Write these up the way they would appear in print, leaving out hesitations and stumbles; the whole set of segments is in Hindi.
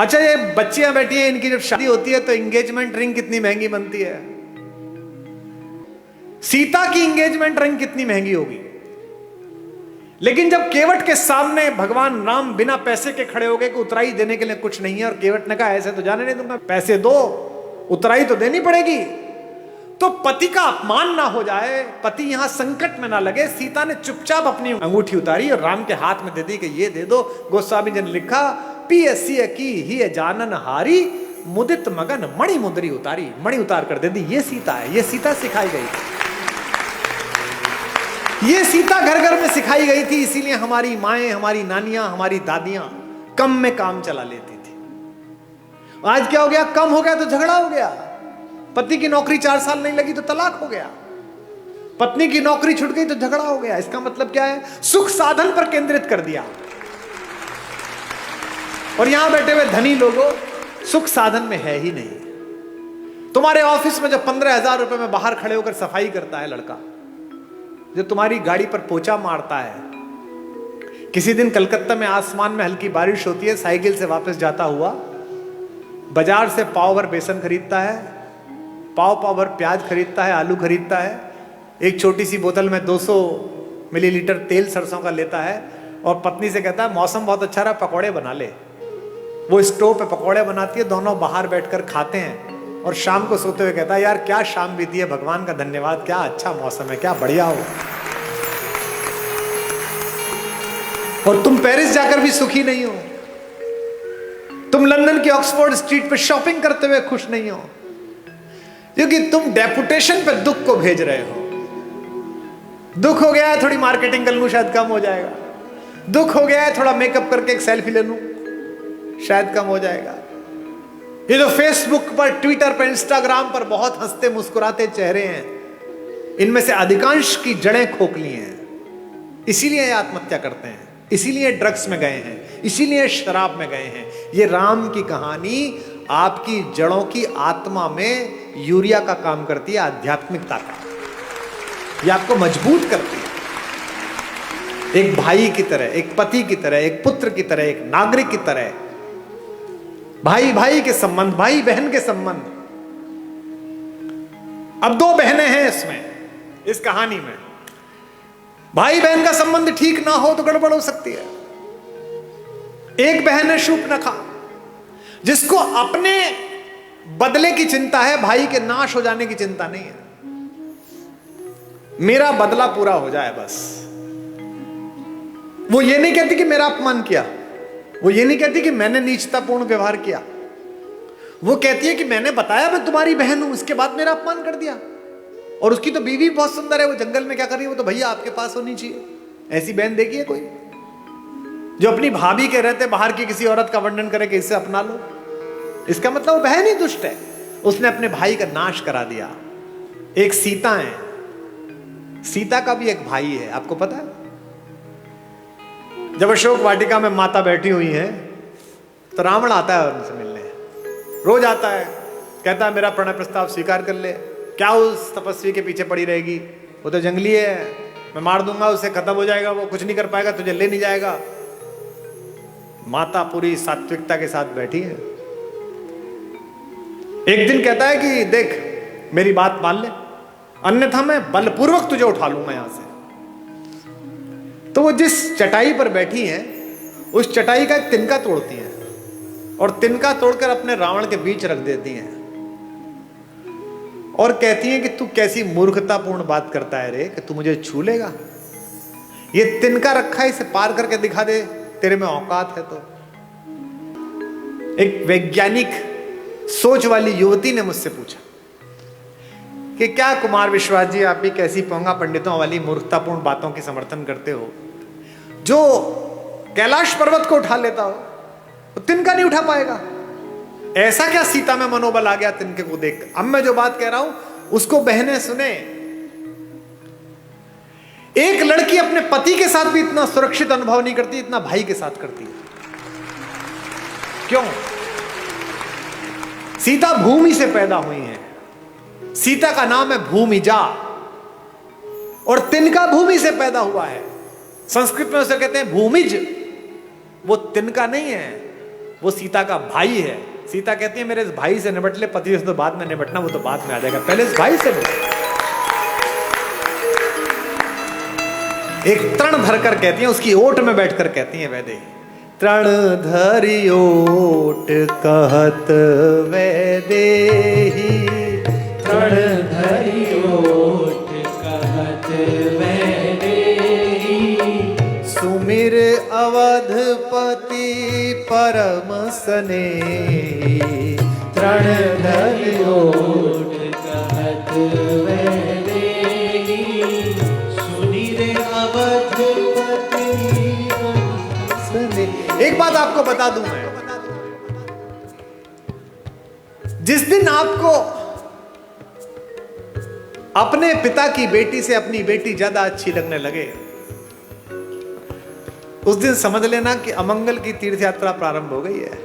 अच्छा, ये बच्चियां बैठी हैं, इनकी जब शादी होती है तो एंगेजमेंट रिंग कितनी महंगी बनती है। सीता की एंगेजमेंट रिंग कितनी महंगी होगी, लेकिन जब केवट के सामने भगवान राम बिना पैसे के खड़े हो गए कि उतराई देने के लिए कुछ नहीं है, और केवट ने कहा ऐसे तो जाने नहीं दूंगा, पैसे दो, उतराई तो देनी पड़ेगी। तो पति का अपमान ना हो जाए, पति यहां संकट में ना लगे, सीता ने चुपचाप अपनी अंगूठी उतारी और राम के हाथ में दे दी कि ये दे दो। गोस्वामी जी ने लिखा, पियसिय की ही जानन हारी, मुदित मगन मणि मुद्री उतारी। मणि उतार कर दे दी। ये सीता है, ये सीता सिखाई गई थी, ये सीता घर घर में सिखाई गई थी। इसीलिए हमारी माएं, हमारी नानियां, हमारी दादियां कम में काम चला लेती थी। आज क्या हो गया, कम हो गया तो झगड़ा हो गया। पति की नौकरी 4 साल नहीं लगी तो तलाक हो गया, पत्नी की नौकरी छूट गई तो झगड़ा हो गया। इसका मतलब क्या है, सुख साधन पर केंद्रित कर दिया। और यहां बैठे हुए धनी लोगों, सुख साधन में है ही नहीं। तुम्हारे ऑफिस में जब 15,000 रुपए में बाहर खड़े होकर सफाई करता है लड़का, जो तुम्हारी गाड़ी पर पोछा मारता है, किसी दिन कलकत्ता में आसमान में हल्की बारिश होती है, साइकिल से वापस जाता हुआ बाजार से पाव भर बेसन खरीदता है, पाव भर प्याज खरीदता है, आलू खरीदता है, एक छोटी सी बोतल में 200 मिलीलीटर तेल सरसों का लेता है और पत्नी से कहता है मौसम बहुत अच्छा रहा, पकौड़े बना ले। वो स्टोव पे पकौड़े बनाती है, दोनों बाहर बैठकर खाते हैं और शाम को सोते हुए कहता है यार क्या शाम बीती है, भगवान का धन्यवाद, क्या अच्छा मौसम है, क्या बढ़िया हो। और तुम पेरिस जाकर भी सुखी नहीं हो, तुम लंदन की ऑक्सफोर्ड स्ट्रीट पे शॉपिंग करते हुए खुश नहीं हो, क्योंकि तुम डेपुटेशन पे दुख को भेज रहे हो। दुख हो गया है थोड़ी मार्केटिंग कर लूं शायद कम हो जाएगा, दुख हो गया है थोड़ा मेकअप करके एक सेल्फी ले लूं शायद कम हो जाएगा। ये जो फेसबुक पर, ट्विटर पर, इंस्टाग्राम पर बहुत हंसते मुस्कुराते चेहरे हैं, इनमें से अधिकांश की जड़ें खोखली हैं। इसीलिए आत्महत्या करते हैं, इसीलिए ड्रग्स में गए हैं, इसीलिए शराब में गए हैं। ये राम की कहानी आपकी जड़ों की आत्मा में यूरिया का काम करती है, आध्यात्मिकता का। ये आपको मजबूत करती है, एक भाई की तरह, एक पति की तरह, एक पुत्र की तरह, एक नागरिक की तरह। भाई भाई के संबंध, भाई बहन के संबंध। अब 2 बहनें हैं इसमें, इस कहानी में। भाई बहन का संबंध ठीक ना हो तो गड़बड़ हो सकती है। एक बहन है शूर्पणखा, जिसको अपने बदले की चिंता है, भाई के नाश हो जाने की चिंता नहीं है। मेरा बदला पूरा हो जाए बस। वो ये नहीं कहती कि मेरा अपमान किया, वो ये नहीं कहती कि मैंने नीचतापूर्ण व्यवहार किया, वो कहती है कि मैंने बताया मैं तुम्हारी बहन हूं, इसके बाद मेरा अपमान कर दिया। और उसकी तो बीवी बहुत सुंदर है, वो जंगल में क्या कर रही है, वो तो भैया आपके पास होनी चाहिए। ऐसी बहन देखी है कोई जो अपनी भाभी के रहते बाहर की किसी औरत का वर्णन करे कि इसे अपना लो? इसका मतलब वो बहन ही दुष्ट है, उसने अपने भाई का नाश करा दिया। एक सीता है, सीता का भी एक भाई है, आपको पता है? जब अशोक वाटिका में माता बैठी हुई है तो रावण आता है उनसे मिलने, रोज आता है, कहता है मेरा प्रणय प्रस्ताव स्वीकार कर ले। क्या उस तपस्वी के पीछे पड़ी रहेगी, वो तो जंगली है, मैं मार दूंगा उसे, खत्म हो जाएगा, वो कुछ नहीं कर पाएगा, तुझे ले नहीं जाएगा। माता पूरी सात्विकता के साथ बैठी है। एक दिन कहता है कि देख मेरी बात मान ले, अन्यथा मैं बलपूर्वक तुझे उठा लूंगा यहां से। तो वो जिस चटाई पर बैठी हैं, उस चटाई का एक तिनका तोड़ती हैं और तिनका तोड़कर अपने रावण के बीच रख देती हैं और कहती हैं कि तू कैसी मूर्खतापूर्ण बात करता है रे, कि तू मुझे छू लेगा? ये तिनका रखा है, इसे पार करके दिखा दे, तेरे में औकात है तो। एक वैज्ञानिक सोच वाली युवती ने मुझसे पूछा कि क्या कुमार विश्वास जी आप भी कैसी पोंगा पंडितों वाली मूर्खतापूर्ण बातों की समर्थन करते हो? जो कैलाश पर्वत को उठा लेता हो वो तिनका नहीं उठा पाएगा। ऐसा क्या सीता में मनोबल आ गया तिनके को देख? अब मैं जो बात कह रहा हूं उसको बहनें सुने। एक लड़की अपने पति के साथ भी इतना सुरक्षित अनुभव नहीं करती, इतना भाई के साथ करती है। क्यों? सीता भूमि से पैदा हुई है, सीता का नाम है भूमिजा, और तिनका भूमि से पैदा हुआ है। संस्कृत में उसे कहते हैं भूमिज, वो तिनका नहीं है। वो सीता का भाई है। सीता कहती है मेरे इस भाई से निपट ले, पति से तो बाद में निपटना, वो तो बाद में आ जाएगा, पहले इस भाई से निपट। एक तृण धरकर कहती है, उसकी ओट में बैठकर कहती है वैदेही, तृण धरि ओट कहत वैदेही, तृण धरि ओट कहत वैदेही, सुमिर अवधपति परम स्नेही, तृण धरि ओट कहत वैदेही, सुनिर अवधपति स्नेही। एक बात आपको बता दूं मैं, जिस दिन आपको अपने पिता की बेटी से अपनी बेटी ज्यादा अच्छी लगने लगे, उस दिन समझ लेना कि अमंगल की तीर्थ यात्रा प्रारंभ हो गई है।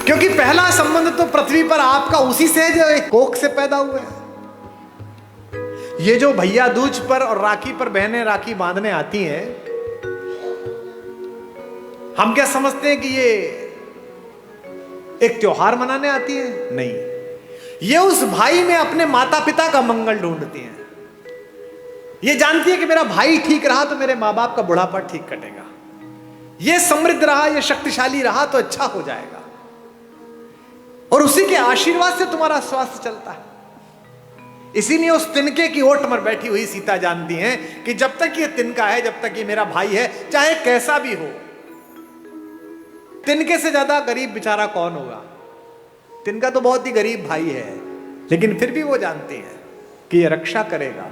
क्योंकि पहला संबंध तो पृथ्वी पर आपका उसी से है जो एक कोख से पैदा हुआ है। ये जो भैया दूज पर और राखी पर बहनें राखी बांधने आती हैं, हम क्या समझते हैं कि ये एक त्योहार मनाने आती है? नहीं, ये उस भाई में अपने माता पिता का मंगल ढूंढती हैं। ये जानती है कि मेरा भाई ठीक रहा तो मेरे माँ बाप का बुढ़ापा ठीक कटेगा, ये समृद्ध रहा, ये शक्तिशाली रहा तो अच्छा हो जाएगा, और उसी के आशीर्वाद से तुम्हारा स्वास्थ्य चलता है। इसीलिए उस तिनके की ओट पर बैठी हुई सीता जानती है कि जब तक ये तिनका है, जब तक ये मेरा भाई है, चाहे कैसा भी हो, तिनके से ज्यादा गरीब बेचारा कौन होगा? तिनका तो बहुत ही गरीब भाई है, लेकिन फिर भी वो जानती है कि ये रक्षा करेगा।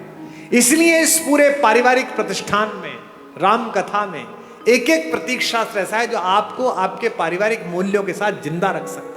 इसलिए इस पूरे पारिवारिक प्रतिष्ठान में, राम कथा में, एक एक प्रतीक शास्त्र ऐसा है जो आपको आपके पारिवारिक मूल्यों के साथ जिंदा रख सकता है।